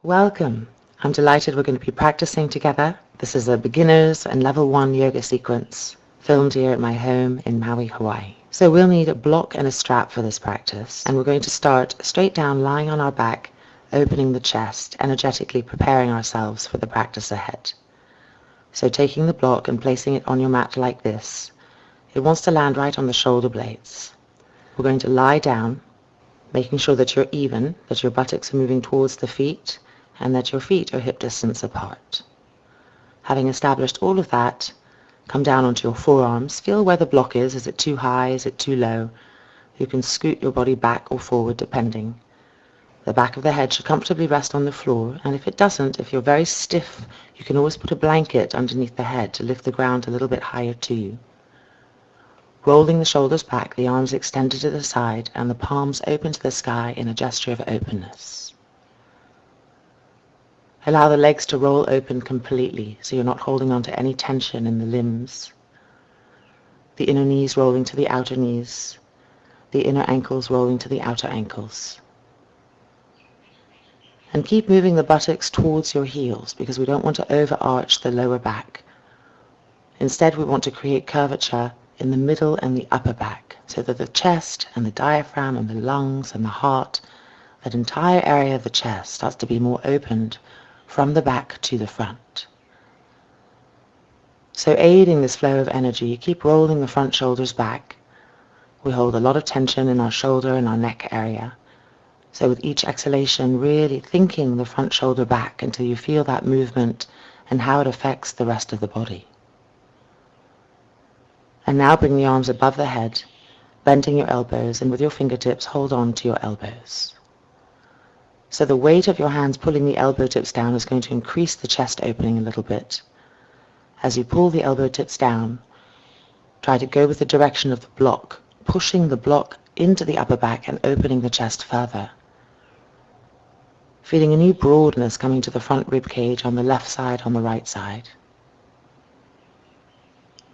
Welcome. I'm delighted we're going to be practicing together. This is a beginners and level 1 yoga sequence filmed here at my home in Maui, Hawaii. So we'll need a block and a strap for this practice, and we're going to start straight down lying on our back, opening the chest, energetically preparing ourselves for the practice ahead. So taking the block and placing it on your mat like this, it wants to land right on the shoulder blades. We're going to lie down, making sure that you're even, that your buttocks are moving towards the feet, and that your feet are hip distance apart. Having established all of that, come down onto your forearms. Feel where the block is. Is it too high? Is it too low? You can scoot your body back or forward depending. The back of the head should comfortably rest on the floor, and if it doesn't, if you're very stiff, you can always put a blanket underneath the head to lift the ground a little bit higher to you. Rolling the shoulders back, the arms extended to the side, and the palms open to the sky in a gesture of openness. Allow the legs to roll open completely, so you're not holding on to any tension in the limbs. The inner knees rolling to the outer knees, the inner ankles rolling to the outer ankles. And keep moving the buttocks towards your heels, because we don't want to overarch the lower back. Instead, we want to create curvature in the middle and the upper back, so that the chest and the diaphragm and the lungs and the heart, that entire area of the chest starts to be more opened from the back to the front. So aiding this flow of energy, keep rolling the front shoulders back. We hold a lot of tension in our shoulder and our neck area. So with each exhalation, really thinking the front shoulder back until you feel that movement and how it affects the rest of the body. And now bring the arms above the head, bending your elbows, and with your fingertips hold on to your elbows. So the weight of your hands pulling the elbow tips down is going to increase the chest opening a little bit. As you pull the elbow tips down, try to go with the direction of the block, pushing the block into the upper back and opening the chest further. Feeling a new broadness coming to the front rib cage on the left side, on the right side.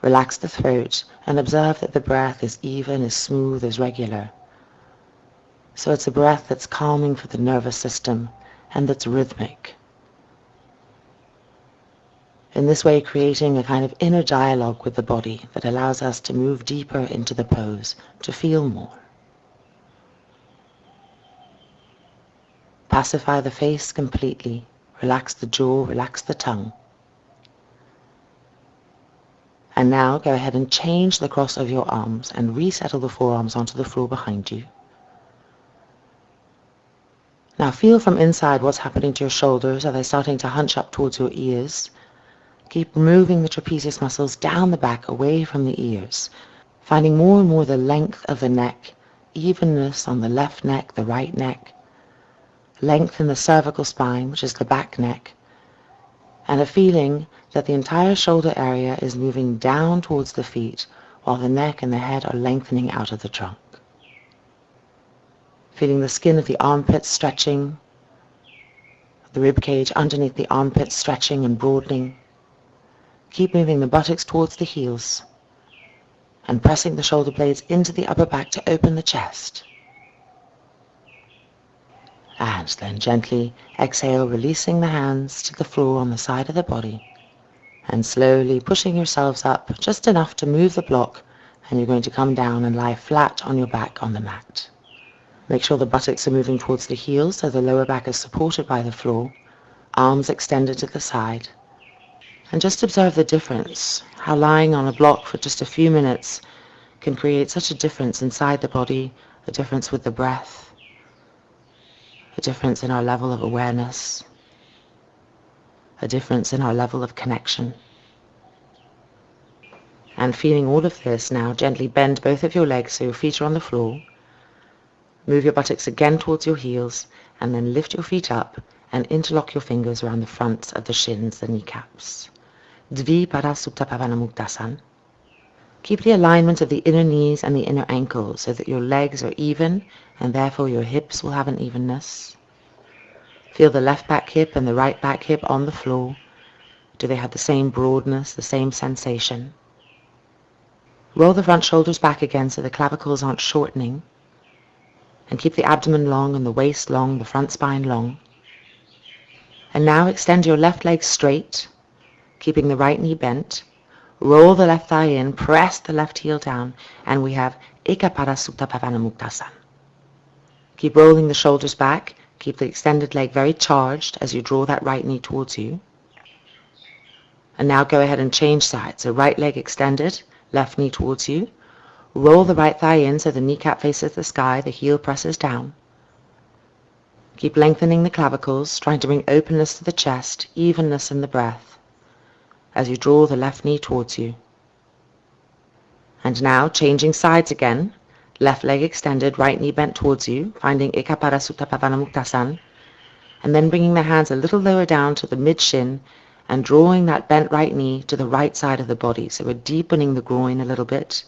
Relax the throat and observe that the breath is even, as smooth, as regular. So it's a breath that's calming for the nervous system and that's rhythmic. In this way, creating a kind of inner dialogue with the body that allows us to move deeper into the pose, to feel more. Pacify the face completely. Relax the jaw, relax the tongue. And now go ahead and change the cross of your arms and resettle the forearms onto the floor behind you. Now feel from inside what's happening to your shoulders. Are they starting to hunch up towards your ears? Keep moving the trapezius muscles down the back, away from the ears, finding more and more the length of the neck, evenness on the left neck, the right neck, length in the cervical spine, which is the back neck, and a feeling that the entire shoulder area is moving down towards the feet, while the neck and the head are lengthening out of the trunk. Feeling the skin of the armpits stretching, the rib cage underneath the armpits stretching and broadening. Keep moving the buttocks towards the heels and pressing the shoulder blades into the upper back to open the chest. And then gently exhale, releasing the hands to the floor on the side of the body and slowly pushing yourselves up just enough to move the block, and you're going to come down and lie flat on your back on the mat. Make sure the buttocks are moving towards the heels so the lower back is supported by the floor, arms extended to the side. And just observe the difference, how lying on a block for just a few minutes can create such a difference inside the body, a difference with the breath, a difference in our level of awareness, a difference in our level of connection. And feeling all of this, now gently bend both of your legs so your feet are on the floor. Move your buttocks again towards your heels, and then lift your feet up and interlock your fingers around the fronts of the shins, the kneecaps. Dviparasupta Pavanamuktasan. Keep the alignment of the inner knees and the inner ankles so that your legs are even, and therefore your hips will have an evenness. Feel the left back hip and the right back hip on the floor. Do they have the same broadness, the same sensation? Roll the front shoulders back again so the clavicles aren't shortening. And keep the abdomen long and the waist long, the front spine long. And now extend your left leg straight, keeping the right knee bent. Roll the left thigh in, press the left heel down, and we have Ekapada Supta Bhavana Muktasan. Keep rolling the shoulders back. Keep the extended leg very charged as you draw that right knee towards you. And now go ahead and change sides. So right leg extended, left knee towards you. Roll the right thigh in so the kneecap faces the sky, the heel presses down. Keep lengthening the clavicles, trying to bring openness to the chest, evenness in the breath, as you draw the left knee towards you. And now, changing sides again, left leg extended, right knee bent towards you, finding Ekapada Supta Bhavana Muktasan, and then bringing the hands a little lower down to the mid-shin and drawing that bent right knee to the right side of the body. So we're deepening the groin a little bit.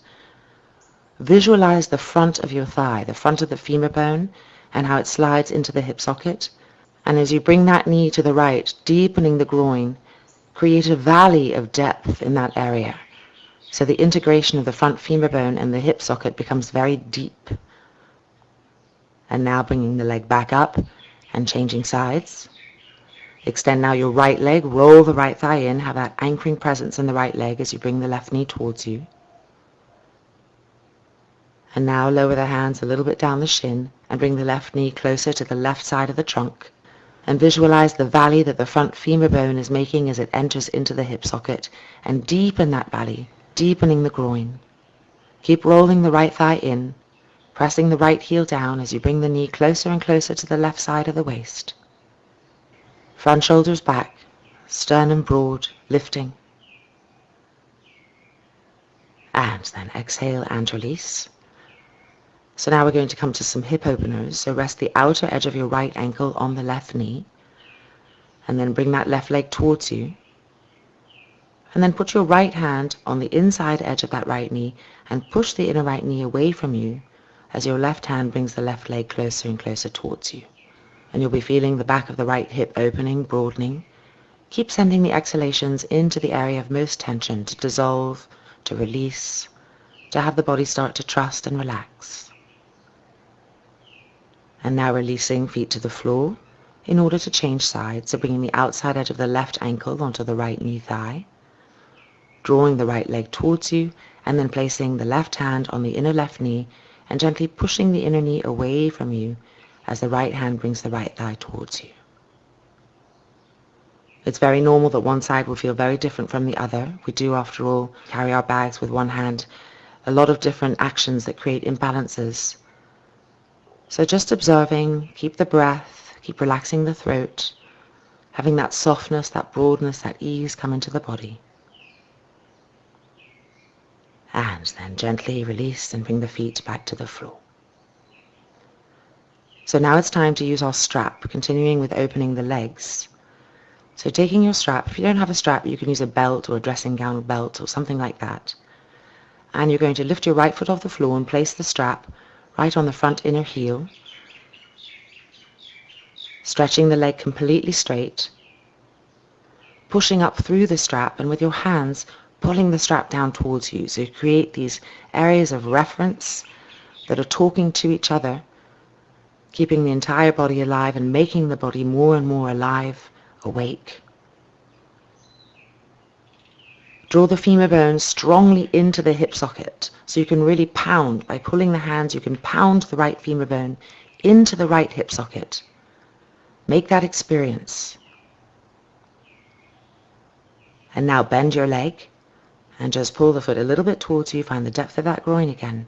Visualize the front of your thigh, the front of the femur bone, and how it slides into the hip socket. And as you bring that knee to the right, deepening the groin, create a valley of depth in that area. So the integration of the front femur bone and the hip socket becomes very deep. And now bringing the leg back up and changing sides. Extend now your right leg, roll the right thigh in, have that anchoring presence in the right leg as you bring the left knee towards you. And now lower the hands a little bit down the shin and bring the left knee closer to the left side of the trunk. And visualize the valley that the front femur bone is making as it enters into the hip socket, and deepen that valley, deepening the groin. Keep rolling the right thigh in, pressing the right heel down as you bring the knee closer and closer to the left side of the waist. Front shoulders back, sternum broad, lifting. And then exhale and release. So now we're going to come to some hip openers. So rest the outer edge of your right ankle on the left knee, and then bring that left leg towards you. And then put your right hand on the inside edge of that right knee and push the inner right knee away from you as your left hand brings the left leg closer and closer towards you. And you'll be feeling the back of the right hip opening, broadening. Keep sending the exhalations into the area of most tension to dissolve, to release, to have the body start to trust and relax. And now releasing feet to the floor in order to change sides. So bringing the outside edge of the left ankle onto the right knee thigh, drawing the right leg towards you, and then placing the left hand on the inner left knee and gently pushing the inner knee away from you as the right hand brings the right thigh towards you. It's very normal that one side will feel very different from the other. We do, after all, carry our bags with one hand. A lot of different actions that create imbalances. So just observing, keep the breath, keep relaxing the throat, having that softness, that broadness, that ease come into the body. And then gently release and bring the feet back to the floor. So now it's time to use our strap, continuing with opening the legs. So taking your strap, if you don't have a strap, you can use a belt or a dressing gown belt or something like that. And you're going to lift your right foot off the floor and place the strap right on the front inner heel, stretching the leg completely straight, pushing up through the strap, and with your hands pulling the strap down towards you. So you create these areas of reference that are talking to each other, keeping the entire body alive and making the body more and more alive, awake. Draw the femur bone strongly into the hip socket, so you can really pound. By pulling the hands, you can pound the right femur bone into the right hip socket. Make that experience. And now bend your leg and just pull the foot a little bit towards you. Find the depth of that groin again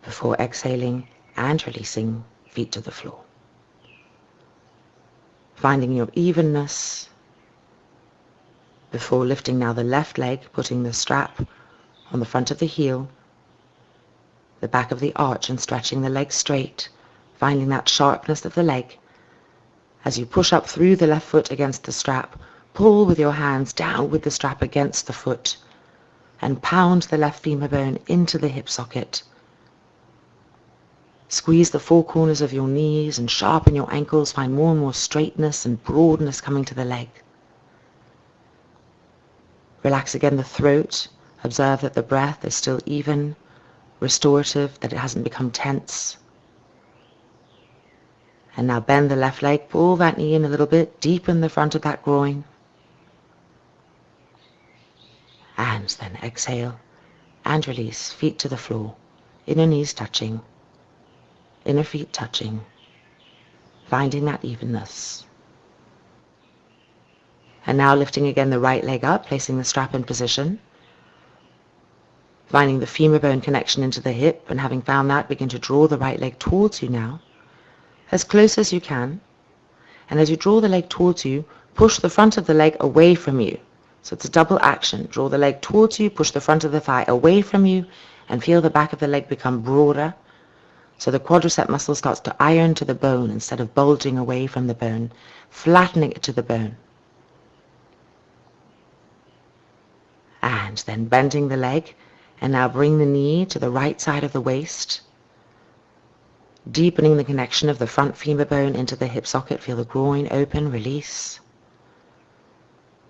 before exhaling and releasing feet to the floor. Finding your evenness before lifting now the left leg, putting the strap on the front of the heel, the back of the arch, and stretching the leg straight, finding that sharpness of the leg. As you push up through the left foot against the strap, pull with your hands down with the strap against the foot and pound the left femur bone into the hip socket. Squeeze the four corners of your knees and sharpen your ankles. Find more and more straightness and broadness coming to the leg. Relax again the throat. Observe that the breath is still even, restorative, that it hasn't become tense. And now bend the left leg, pull that knee in a little bit, deepen the front of that groin. And then exhale and release, feet to the floor, inner knees touching, inner feet touching, finding that evenness. And now lifting again the right leg up, placing the strap in position, finding the femur bone connection into the hip, and having found that, begin to draw the right leg towards you now, as close as you can. And as you draw the leg towards you, push the front of the leg away from you. So it's a double action. Draw the leg towards you, push the front of the thigh away from you, and feel the back of the leg become broader. So the quadricep muscle starts to iron to the bone instead of bulging away from the bone, flattening it to the bone. And then bending the leg, and now bring the knee to the right side of the waist, deepening the connection of the front femur bone into the hip socket. Feel the groin open, release,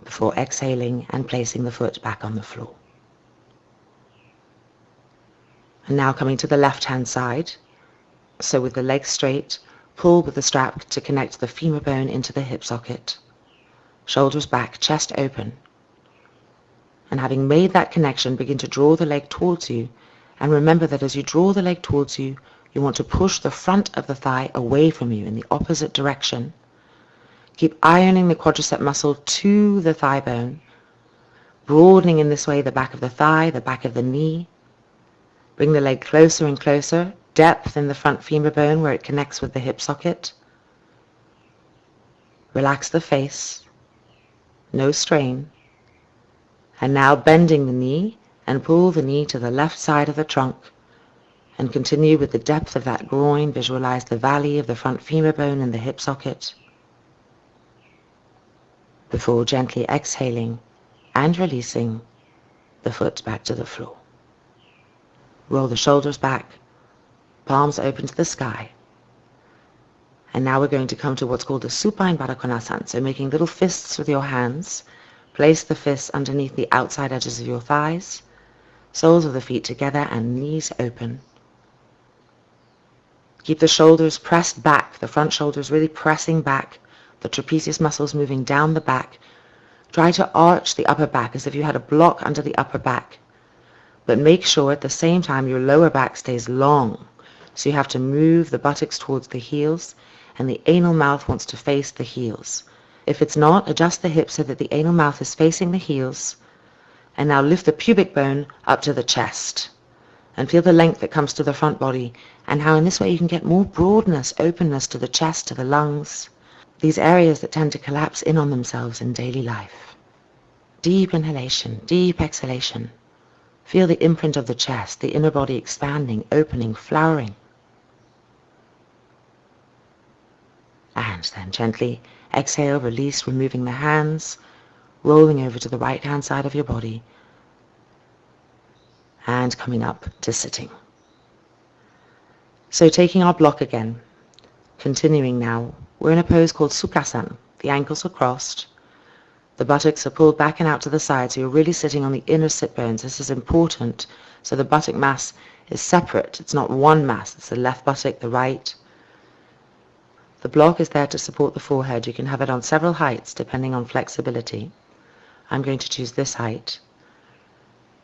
before exhaling and placing the foot back on the floor. And now coming to the left-hand side. So with the leg straight, pull with the strap to connect the femur bone into the hip socket. Shoulders back, chest open. And having made that connection, begin to draw the leg towards you. And remember that as you draw the leg towards you, you want to push the front of the thigh away from you in the opposite direction. Keep ironing the quadricep muscle to the thigh bone, broadening in this way the back of the thigh, the back of the knee. Bring the leg closer and closer, depth in the front femur bone where it connects with the hip socket. Relax the face, no strain. And now bending the knee, and pull the knee to the left side of the trunk, and continue with the depth of that groin. Visualize the valley of the front femur bone in the hip socket, before gently exhaling and releasing the foot back to the floor. Roll the shoulders back, palms open to the sky. And now we're going to come to what's called a supine Baddha Konasana. So making little fists with your hands, place the fists underneath the outside edges of your thighs, soles of the feet together and knees open. Keep the shoulders pressed back, the front shoulders really pressing back, the trapezius muscles moving down the back. Try to arch the upper back as if you had a block under the upper back. But make sure at the same time your lower back stays long. So you have to move the buttocks towards the heels, and the anal mouth wants to face the heels. If it's not, adjust the hips so that the anal mouth is facing the heels. And now lift the pubic bone up to the chest. And feel the length that comes to the front body, and how in this way you can get more broadness, openness to the chest, to the lungs. These areas that tend to collapse in on themselves in daily life. Deep inhalation, deep exhalation. Feel the imprint of the chest, the inner body expanding, opening, flowering. And then gently exhale, release, removing the hands, rolling over to the right-hand side of your body, and coming up to sitting. So taking our block again, continuing now, we're in a pose called Sukhasana. The ankles are crossed, the buttocks are pulled back and out to the side, so you're really sitting on the inner sit bones. This is important. So the buttock mass is separate. It's not one mass. It's the left buttock, the right. The block is there to support the forehead. You can have it on several heights depending on flexibility. I'm going to choose this height.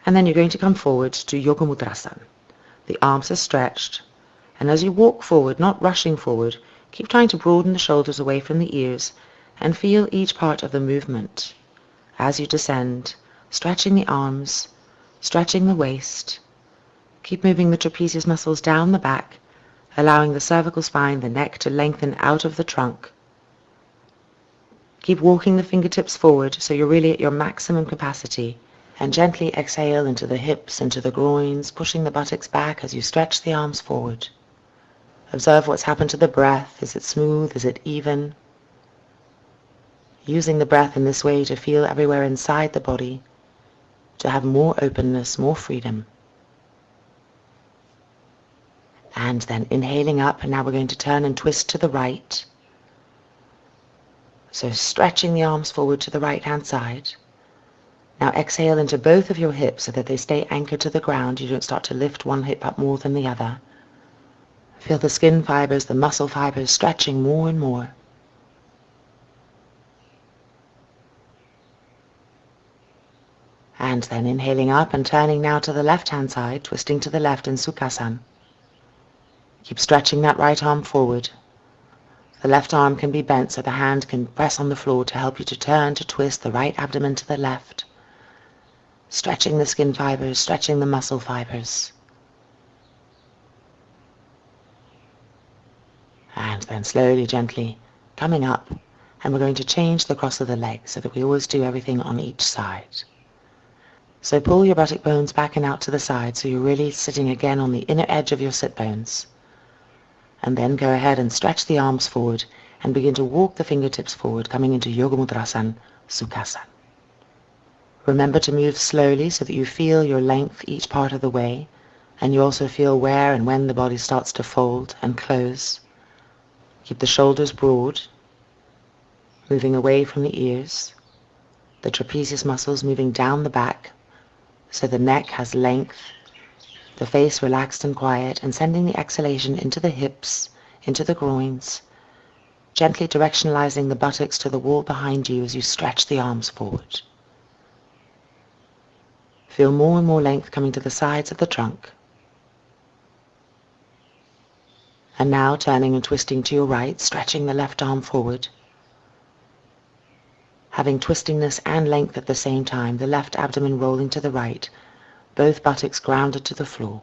And then you're going to come forward to Yoga Mudrasana. The arms are stretched. And as you walk forward, not rushing forward, keep trying to broaden the shoulders away from the ears and feel each part of the movement. As you descend, stretching the arms, stretching the waist. Keep moving the trapezius muscles down the back, allowing the cervical spine, the neck to lengthen out of the trunk. Keep walking the fingertips forward so you're really at your maximum capacity, and gently exhale into the hips, into the groins, pushing the buttocks back as you stretch the arms forward. Observe what's happened to the breath. Is it smooth? Is it even? Using the breath in this way to feel everywhere inside the body, to have more openness, more freedom. And then inhaling up, and now we're going to turn and twist to the right. So stretching the arms forward to the right-hand side. Now exhale into both of your hips so that they stay anchored to the ground. You don't start to lift one hip up more than the other. Feel the skin fibers, the muscle fibers stretching more and more. And then inhaling up and turning now to the left-hand side, twisting to the left in Sukhasana. Keep stretching that right arm forward. The left arm can be bent so the hand can press on the floor to help you to turn, to twist the right abdomen to the left. Stretching the skin fibers, stretching the muscle fibers. And then slowly, gently coming up, and we're going to change the cross of the legs so that we always do everything on each side. So pull your buttock bones back and out to the side so you're really sitting again on the inner edge of your sit bones. And then go ahead and stretch the arms forward and begin to walk the fingertips forward, coming into Yoga Mudrasana, Sukhasana. Remember to move slowly so that you feel your length each part of the way, and you also feel where and when the body starts to fold and close. Keep the shoulders broad, moving away from the ears, the trapezius muscles moving down the back, so the neck has length, the face relaxed and quiet, and sending the exhalation into the hips, into the groins, gently directionalizing the buttocks to the wall behind you as you stretch the arms forward. Feel more and more length coming to the sides of the trunk. And now turning and twisting to your right, stretching the left arm forward. Having twistingness and length at the same time, the left abdomen rolling to the right, both buttocks grounded to the floor.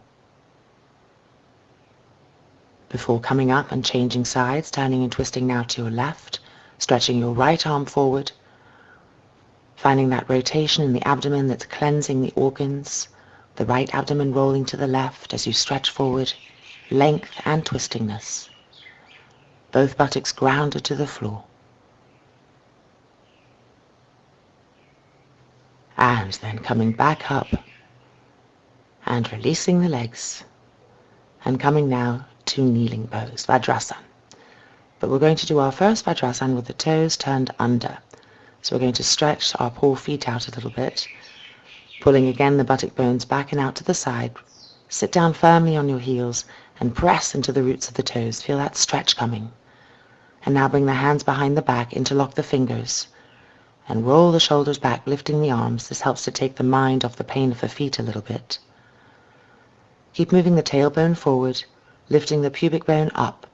Before coming up and changing sides, turning and twisting now to your left, stretching your right arm forward, finding that rotation in the abdomen that's cleansing the organs, the right abdomen rolling to the left as you stretch forward, length and twistingness, both buttocks grounded to the floor. And then coming back up and releasing the legs and coming now to kneeling pose, Vajrasana. But we're going to do our first Vajrasana with the toes turned under. So we're going to stretch our poor feet out a little bit, pulling again the buttock bones back and out to the side. Sit down firmly on your heels and press into the roots of the toes. Feel that stretch coming. And now bring the hands behind the back, interlock the fingers, and roll the shoulders back, lifting the arms. This helps to take the mind off the pain of the feet a little bit. Keep moving the tailbone forward, lifting the pubic bone up,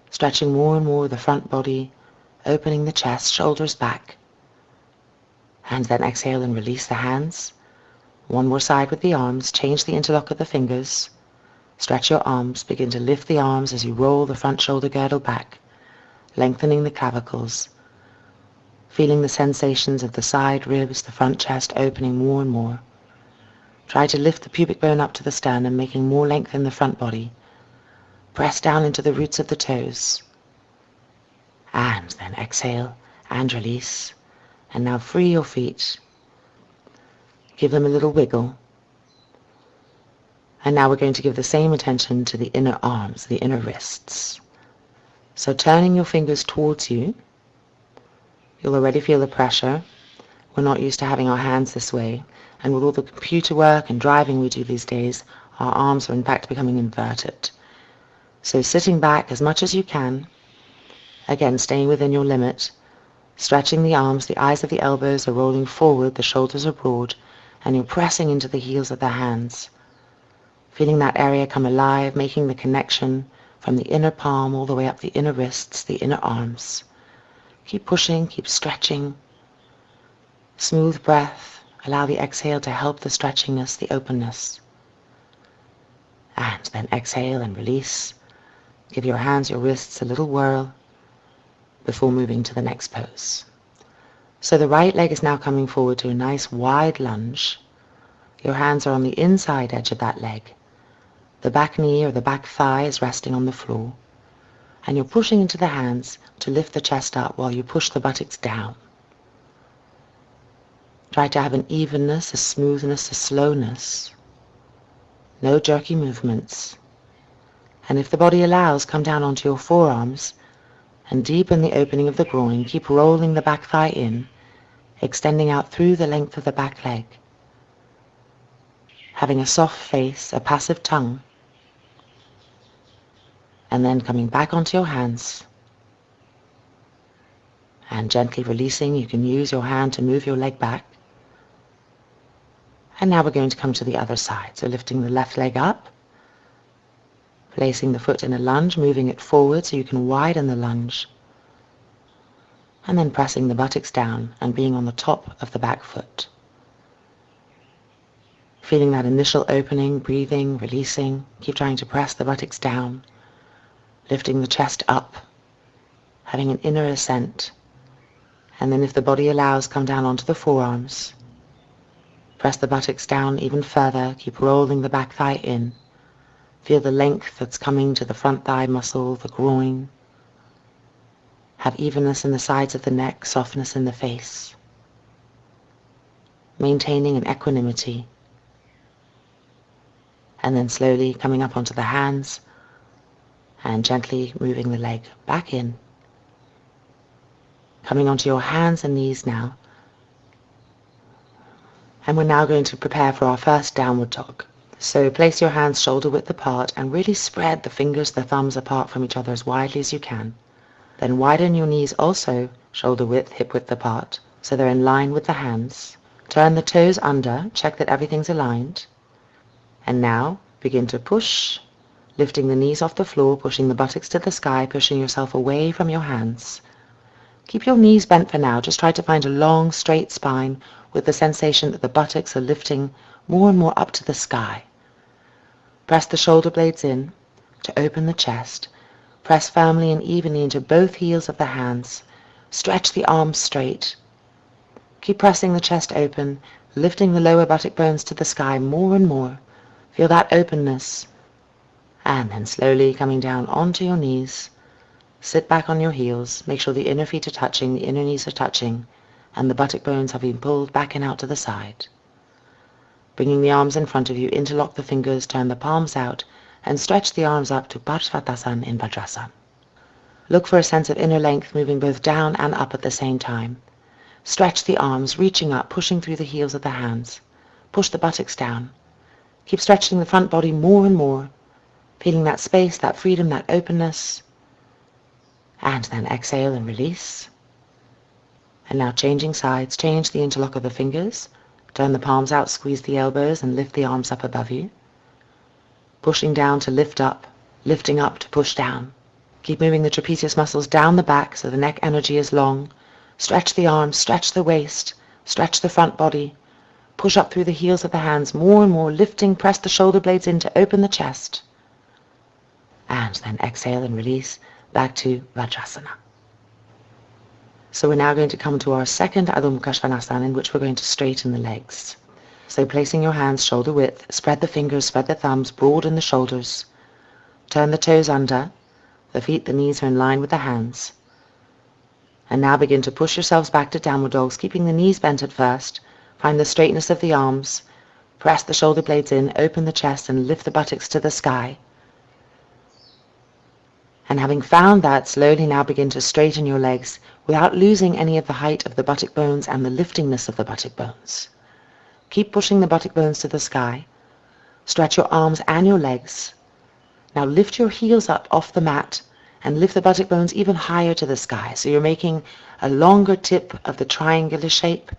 stretching more and more the front body, opening the chest, shoulders back. And then exhale and release the hands. One more side with the arms. Change the interlock of the fingers. Stretch your arms. Begin to lift the arms as you roll the front shoulder girdle back, lengthening the clavicles, feeling the sensations of the side ribs, the front chest opening more and more. Try to lift the pubic bone up to the sternum, making more length in the front body. Press down into the roots of the toes. And then exhale and release. And now free your feet. Give them a little wiggle. And now we're going to give the same attention to the inner arms, the inner wrists. So turning your fingers towards you, you'll already feel the pressure. We're not used to having our hands this way. And with all the computer work and driving we do these days, our arms are in fact becoming inverted. So sitting back as much as you can, again staying within your limit, stretching the arms, the eyes of the elbows are rolling forward, the shoulders are broad, and you're pressing into the heels of the hands. Feeling that area come alive, making the connection from the inner palm all the way up the inner wrists, the inner arms. Keep pushing, keep stretching. Smooth breath. Allow the exhale to help the stretchingness, the openness. And then exhale and release. Give your hands, your wrists a little whirl before moving to the next pose. So the right leg is now coming forward to a nice wide lunge. Your hands are on the inside edge of that leg. The back knee or the back thigh is resting on the floor. And you're pushing into the hands to lift the chest up while you push the buttocks down. Try to have an evenness, a smoothness, a slowness. No jerky movements. And if the body allows, come down onto your forearms and deepen the opening of the groin. Keep rolling the back thigh in, extending out through the length of the back leg. Having a soft face, a passive tongue. And then coming back onto your hands and gently releasing. You can use your hand to move your leg back. And now we're going to come to the other side. So lifting the left leg up, placing the foot in a lunge, moving it forward so you can widen the lunge. And then pressing the buttocks down and being on the top of the back foot. Feeling that initial opening, breathing, releasing. Keep trying to press the buttocks down, lifting the chest up, having an inner ascent. And then if the body allows, come down onto the forearms. Press the buttocks down even further. Keep rolling the back thigh in. Feel the length that's coming to the front thigh muscle, the groin. Have evenness in the sides of the neck, softness in the face. Maintaining an equanimity. And then slowly coming up onto the hands and gently moving the leg back in. Coming onto your hands and knees now. And we're now going to prepare for our first downward dog. So place your hands shoulder width apart and really spread the fingers, the thumbs apart from each other as widely as you can. Then widen your knees also shoulder width, hip width apart, so they're in line with the hands. Turn the toes under, check that everything's aligned. And now begin to push, lifting the knees off the floor, pushing the buttocks to the sky, pushing yourself away from your hands. Keep your knees bent for now. Just try to find a long, straight spine with the sensation that the buttocks are lifting more and more up to the sky. Press the shoulder blades in to open the chest. Press firmly and evenly into both heels of the hands. Stretch the arms straight. Keep pressing the chest open, lifting the lower buttock bones to the sky more and more. Feel that openness. And then slowly coming down onto your knees. Sit back on your heels. Make sure the inner feet are touching, the inner knees are touching, and the buttock bones have been pulled back and out to the side. Bringing the arms in front of you, interlock the fingers, turn the palms out, and stretch the arms up to Parshvatasana in Vajrasana. Look for a sense of inner length, moving both down and up at the same time. Stretch the arms, reaching up, pushing through the heels of the hands. Push the buttocks down. Keep stretching the front body more and more, feeling that space, that freedom, that openness. And then exhale and release. And now changing sides, change the interlock of the fingers. Turn the palms out, squeeze the elbows, and lift the arms up above you. Pushing down to lift up, lifting up to push down. Keep moving the trapezius muscles down the back so the neck energy is long. Stretch the arms, stretch the waist, stretch the front body. Push up through the heels of the hands, more and more, lifting, press the shoulder blades in to open the chest. And then exhale and release back to Vajrasana. So we're now going to come to our second Adho Mukha Svanasana, in which we're going to straighten the legs. So placing your hands shoulder width, spread the fingers, spread the thumbs, broaden the shoulders. Turn the toes under, the feet, the knees are in line with the hands. And now begin to push yourselves back to downward dogs, keeping the knees bent at first. Find the straightness of the arms. Press the shoulder blades in, open the chest, and lift the buttocks to the sky. And having found that, slowly now begin to straighten your legs without losing any of the height of the buttock bones and the liftingness of the buttock bones. Keep pushing the buttock bones to the sky. Stretch your arms and your legs. Now lift your heels up off the mat and lift the buttock bones even higher to the sky. So you're making a longer tip of the triangular shape.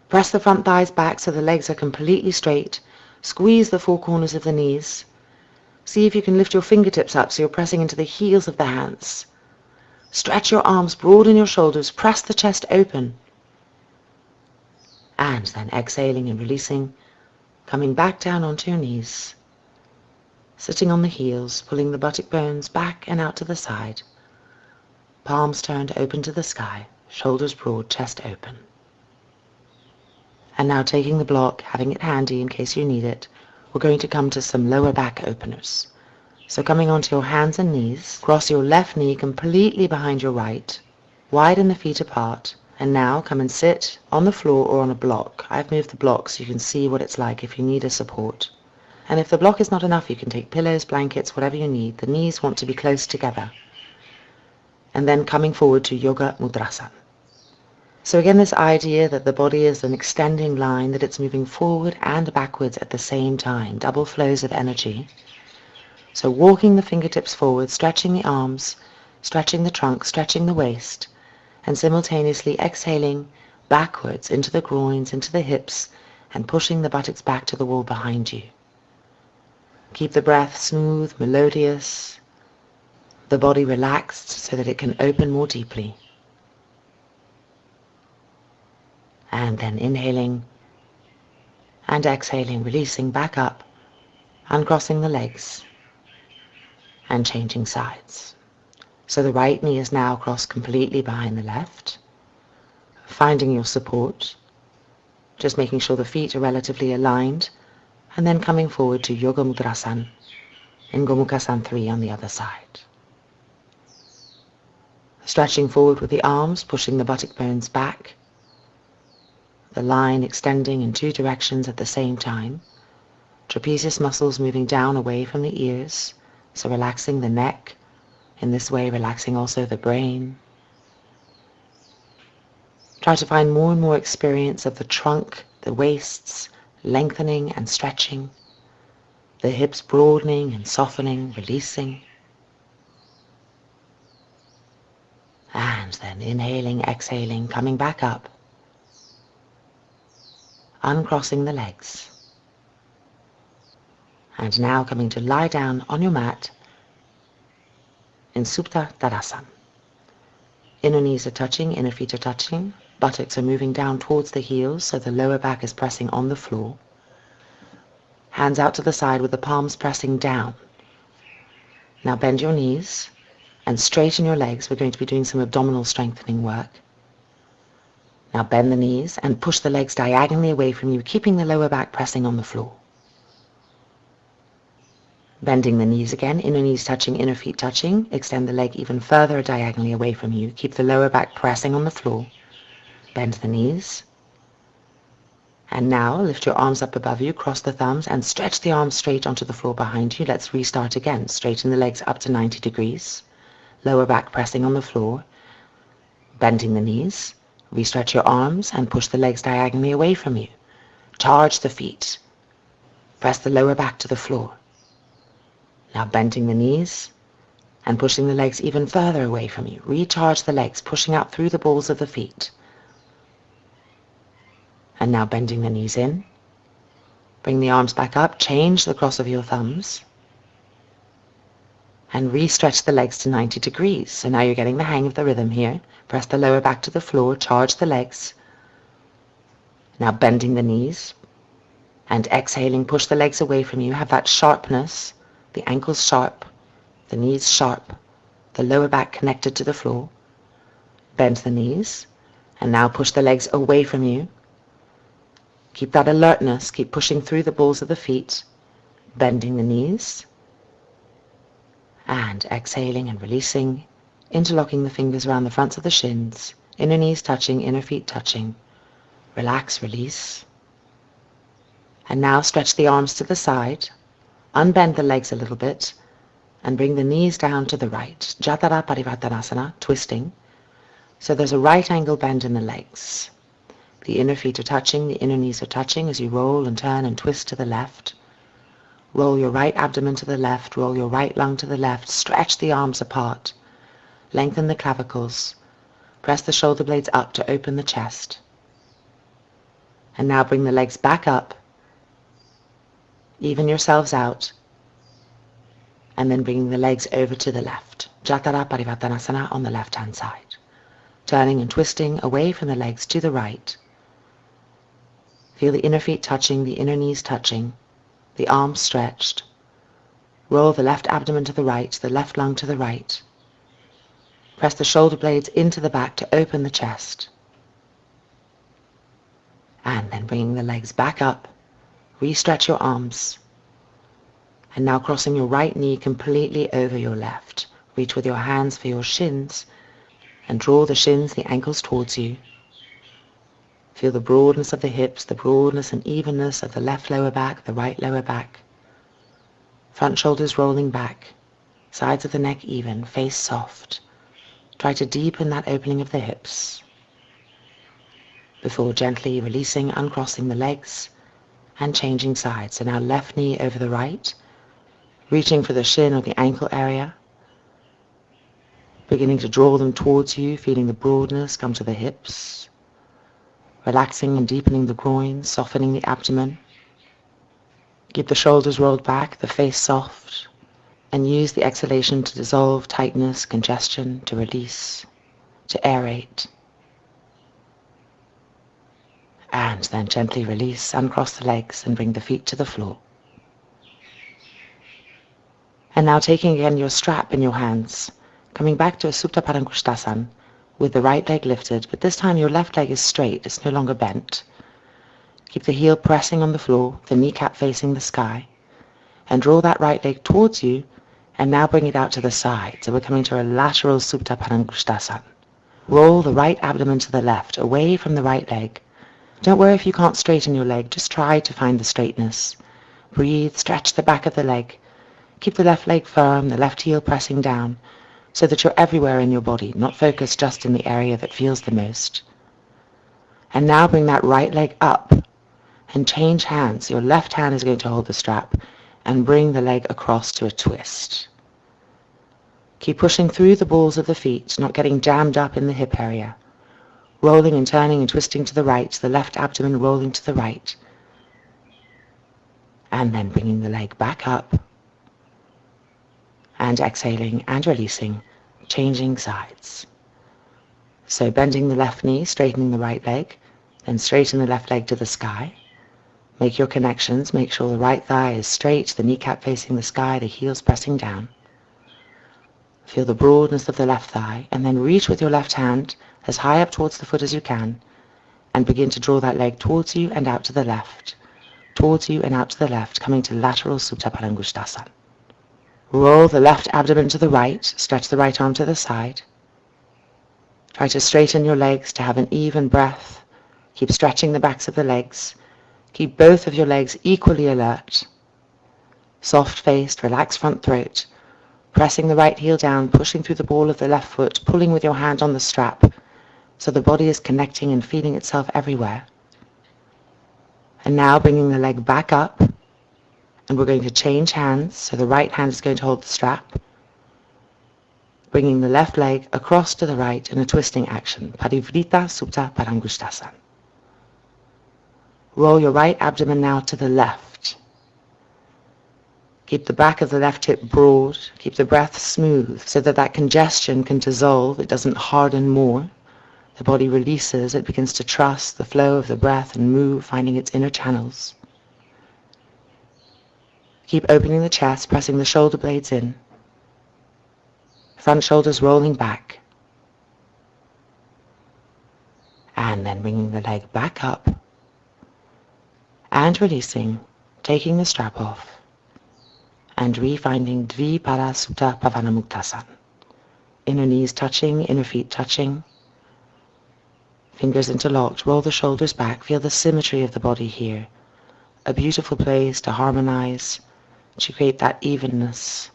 Press the front thighs back so the legs are completely straight. Squeeze the four corners of the knees. See if you can lift your fingertips up so you're pressing into the heels of the hands. Stretch your arms, broaden your shoulders, press the chest open. And then exhaling and releasing, coming back down onto your knees. Sitting on the heels, pulling the buttock bones back and out to the side. Palms turned open to the sky, shoulders broad, chest open. And now taking the block, having it handy in case you need it, we're going to come to some lower back openers. So coming onto your hands and knees, cross your left knee completely behind your right, widen the feet apart, and now come and sit on the floor or on a block. I've moved the block so you can see what it's like if you need a support. And if the block is not enough, you can take pillows, blankets, whatever you need. The knees want to be close together. And then coming forward to Yoga Mudrasana. So again, this idea that the body is an extending line, that it's moving forward and backwards at the same time, double flows of energy. So walking the fingertips forward, stretching the arms, stretching the trunk, stretching the waist, and simultaneously exhaling backwards into the groins, into the hips, and pushing the buttocks back to the wall behind you. Keep the breath smooth, melodious, the body relaxed so that it can open more deeply. And then inhaling and exhaling, releasing back up, uncrossing the legs, and changing sides. So the right knee is now crossed completely behind the left, finding your support, just making sure the feet are relatively aligned, and then coming forward to Yoga Mudrasan in Gomukhasana 3 on the other side. Stretching forward with the arms, pushing the buttock bones back, the line extending in 2 directions at the same time, trapezius muscles moving down away from the ears, so relaxing the neck, in this way relaxing also the brain. Try to find more and more experience of the trunk, the waists, lengthening and stretching, the hips broadening and softening, releasing. And then inhaling, exhaling, coming back up, uncrossing the legs. And now coming to lie down on your mat in Supta Tadasana. Inner knees are touching, inner feet are touching, buttocks are moving down towards the heels so the lower back is pressing on the floor. Hands out to the side with the palms pressing down. Now bend your knees and straighten your legs. We're going to be doing some abdominal strengthening work. Now bend the knees and push the legs diagonally away from you, keeping the lower back pressing on the floor. Bending the knees again, inner knees touching, inner feet touching. Extend the leg even further diagonally away from you. Keep the lower back pressing on the floor. Bend the knees. And now lift your arms up above you, cross the thumbs, and stretch the arms straight onto the floor behind you. Let's restart again. Straighten the legs up to 90 degrees. Lower back pressing on the floor. Bending the knees. Restretch your arms and push the legs diagonally away from you. Charge the feet. Press the lower back to the floor. Now bending the knees and pushing the legs even further away from you. Recharge the legs, pushing out through the balls of the feet. And now bending the knees in. Bring the arms back up, change the cross of your thumbs. And re-stretch the legs to 90 degrees. So now you're getting the hang of the rhythm here. Press the lower back to the floor, charge the legs. Now bending the knees. And exhaling, push the legs away from you. Have that sharpness. The ankles sharp, the knees sharp, the lower back connected to the floor. Bend the knees, and now push the legs away from you. Keep that alertness, keep pushing through the balls of the feet, bending the knees, and exhaling and releasing, interlocking the fingers around the fronts of the shins, inner knees touching, inner feet touching. Relax, release. And now stretch the arms to the side. Unbend the legs a little bit and bring the knees down to the right. Jatara Parivartanasana, twisting. So there's a right angle bend in the legs. The inner feet are touching, the inner knees are touching as you roll and turn and twist to the left. Roll your right abdomen to the left, roll your right lung to the left, stretch the arms apart. Lengthen the clavicles. Press the shoulder blades up to open the chest. And now bring the legs back up. Even yourselves out, and then bringing the legs over to the left. Jatara Parivartanasana on the left-hand side. Turning and twisting away from the legs to the right. Feel the inner feet touching, the inner knees touching, the arms stretched. Roll the left abdomen to the right, the left lung to the right. Press the shoulder blades into the back to open the chest. And then bringing the legs back up. Re-stretch your arms. And now crossing your right knee completely over your left. Reach with your hands for your shins and draw the shins, the ankles towards you. Feel the broadness of the hips, the broadness and evenness of the left lower back, the right lower back. Front shoulders rolling back. Sides of the neck even, face soft. Try to deepen that opening of the hips before gently releasing, uncrossing the legs and changing sides. So now left knee over the right, reaching for the shin or the ankle area, beginning to draw them towards you, feeling the broadness come to the hips, relaxing and deepening the groins, softening the abdomen. Keep the shoulders rolled back, the face soft, and use the exhalation to dissolve tightness, congestion, to release, to aerate. And then gently release, uncross the legs and bring the feet to the floor. And now taking again your strap in your hands, coming back to a Supta Padangusthasana with the right leg lifted, but this time your left leg is straight, it's no longer bent. Keep the heel pressing on the floor, the kneecap facing the sky, and draw that right leg towards you, and now bring it out to the side. So we're coming to a lateral Supta Padangusthasana. Roll the right abdomen to the left, away from the right leg. Don't worry if you can't straighten your leg, just try to find the straightness. Breathe, stretch the back of the leg. Keep the left leg firm, the left heel pressing down, so that you're everywhere in your body, not focused just in the area that feels the most. And now bring that right leg up and change hands. Your left hand is going to hold the strap and bring the leg across to a twist. Keep pushing through the balls of the feet, not getting jammed up in the hip area. Rolling and turning and twisting to the right, the left abdomen rolling to the right. And then bringing the leg back up. And exhaling and releasing, changing sides. So bending the left knee, straightening the right leg, then straighten the left leg to the sky. Make your connections, make sure the right thigh is straight, the kneecap facing the sky, the heels pressing down. Feel the broadness of the left thigh, and then reach with your left hand as high up towards the foot as you can, and begin to draw that leg towards you and out to the left, towards you and out to the left, coming to lateral Supta Padangusthasana. Roll the left abdomen to the right, stretch the right arm to the side. Try to straighten your legs to have an even breath. Keep stretching the backs of the legs. Keep both of your legs equally alert. Soft-faced, relaxed front throat. Pressing the right heel down, pushing through the ball of the left foot, pulling with your hand on the strap, so the body is connecting and feeling itself everywhere. And now bringing the leg back up, and we're going to change hands, so the right hand is going to hold the strap, bringing the left leg across to the right in a twisting action, Parivrita Supta Padangusthasana. Roll your right abdomen now to the left. Keep the back of the left hip broad, keep the breath smooth so that that congestion can dissolve, it doesn't harden more. The body releases, it begins to trust the flow of the breath and move, finding its inner channels. Keep opening the chest, pressing the shoulder blades in. Front shoulders rolling back. And then bringing the leg back up. And releasing, taking the strap off. And refinding Dvipada Supta Pavanamuktasana. Inner knees touching, inner feet touching. Fingers interlocked, roll the shoulders back, feel the symmetry of the body here. A beautiful place to harmonize, to create that evenness.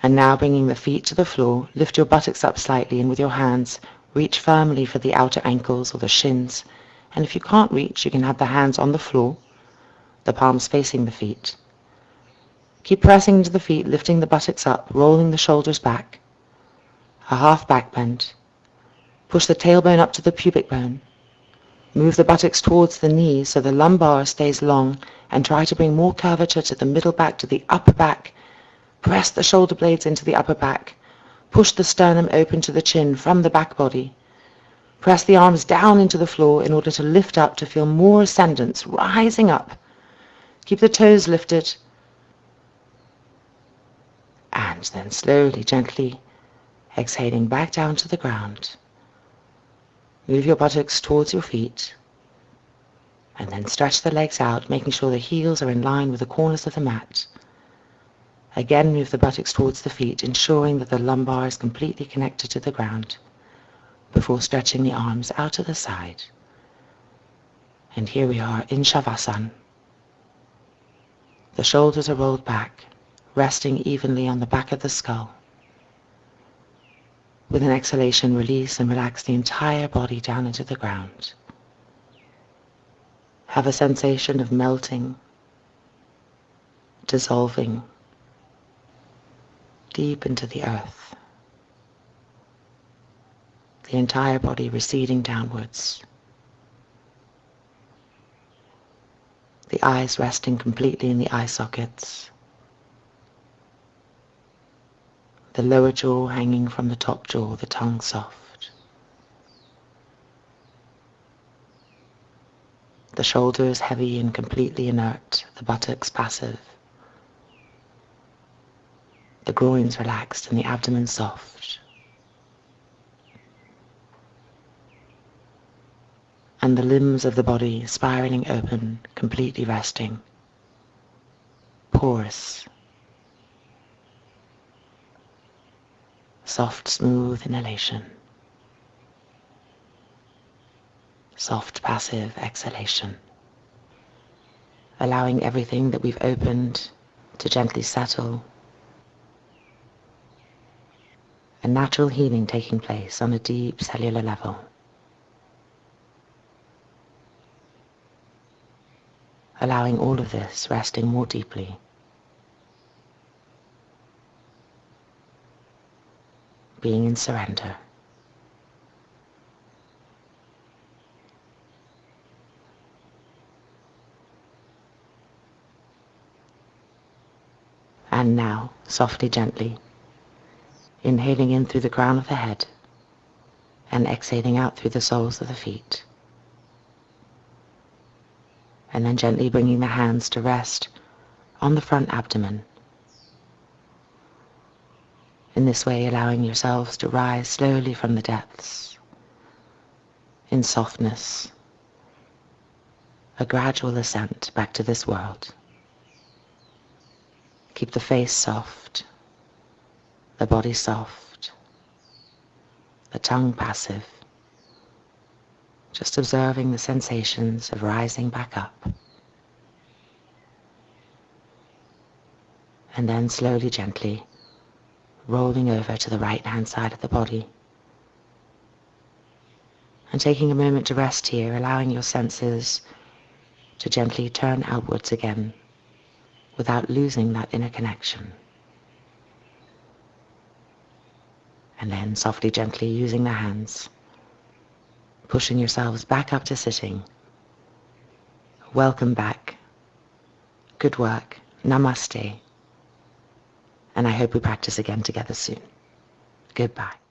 And now bringing the feet to the floor, lift your buttocks up slightly and with your hands, reach firmly for the outer ankles or the shins. And if you can't reach, you can have the hands on the floor, the palms facing the feet. Keep pressing into the feet, lifting the buttocks up, rolling the shoulders back. A half back bend. Push the tailbone up to the pubic bone. Move the buttocks towards the knees so the lumbar stays long, and try to bring more curvature to the middle back, to the upper back. Press the shoulder blades into the upper back. Push the sternum open to the chin from the back body. Press the arms down into the floor in order to lift up, to feel more ascendance, rising up. Keep the toes lifted. And then slowly, gently, exhaling back down to the ground. Move your buttocks towards your feet. And then stretch the legs out, making sure the heels are in line with the corners of the mat. Again, move the buttocks towards the feet, ensuring that the lumbar is completely connected to the ground, before stretching the arms out to the side. And here we are in Shavasana. The shoulders are rolled back, resting evenly on the back of the skull. With an exhalation, release and relax the entire body down into the ground. Have a sensation of melting, dissolving deep into the earth, the entire body receding downwards, the eyes resting completely in the eye sockets, the lower jaw hanging from the top jaw, the tongue soft, the shoulders heavy and completely inert, the buttocks passive, the groins relaxed and the abdomen soft, and the limbs of the body spiraling open, completely resting, porous, soft, smooth inhalation, soft, passive exhalation, allowing everything that we've opened to gently settle, a natural healing taking place on a deep cellular level. Allowing all of this resting more deeply. Being in surrender. And now, softly, gently, inhaling in through the crown of the head and exhaling out through the soles of the feet. And then gently bringing the hands to rest on the front abdomen. In this way, allowing yourselves to rise slowly from the depths, in softness, a gradual ascent back to this world. Keep the face soft, the body soft, the tongue passive, just observing the sensations of rising back up. And then slowly, gently, rolling over to the right-hand side of the body. And taking a moment to rest here, allowing your senses to gently turn outwards again without losing that inner connection. And then softly, gently, using the hands, pushing yourselves back up to sitting. Welcome back. Good work. Namaste. And I hope we practice again together soon. Goodbye.